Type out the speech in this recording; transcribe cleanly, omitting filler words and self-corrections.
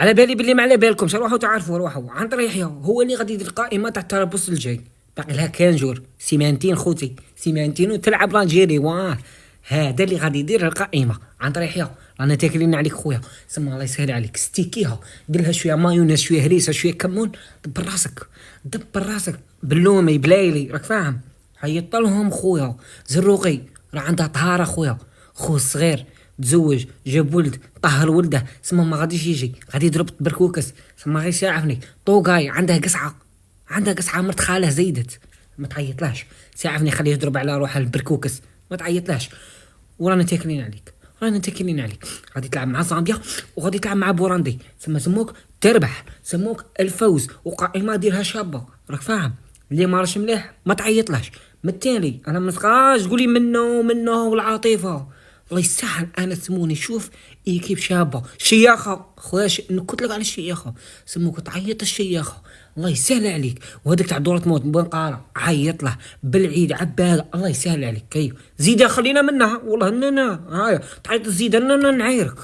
على بالي باللي ما على بالكمش، روحوا تعرفوا روحوا. عنتر يحيى هو اللي غادي يدير القائمه تاع التربص الجاي. باقي لها كان جور، سيمانتين خوتي، سيمانتين وتلعب لالجيري. واه هذا اللي غادي يدير القائمه. عنتر يحيى رانا تاكلين عليك خويا، سما الله يسهل عليك. ستيكيها دير لها شويه مايونيز، شويه هريسه، شويه كمون. دبر راسك، دبر راسك بلومي بلايلي، راك فاهم؟ عيطت لهم خويا. زروقي راه عندها طهاره خويا، خو الصغير تزوج جاب ولد، طهر ولده، سما ما غاديش يجي، غادي يضرب بركوكس. سما غير ساعفني. طوقاي عندها قصعه، عندها قصعه مرت خاله زيدت. ما تعيطلاش، ساعفني خليه يضرب على روحه البركوكس، ما تعيطلاش. ورانا تاكلين عليك، رانا تاكلين عليك. غادي تلعب مع زامبيا وغادي تلعب مع بوراندي. ثم سموك تربح، سموك الفوز، وقائمه ديرها شابه، راك فاهم؟ اللي ما راش مليح ما تعيطلاش. من التالي انا ما تبقاش تقولي منه والعاطفه. الله يسهل، انا سموني شوف ايكيب شابه شياخه خويا. نكت لك على الشياخه، سموك تعيط الشياخه. الله يسهل عليك. وهذاك تاع دورة موت بنقاره عيط له بالعيد عباده. الله يسهل عليك. كيف زيد خلينا منها والله. انا هايا تعيط زيد انا نعايرك.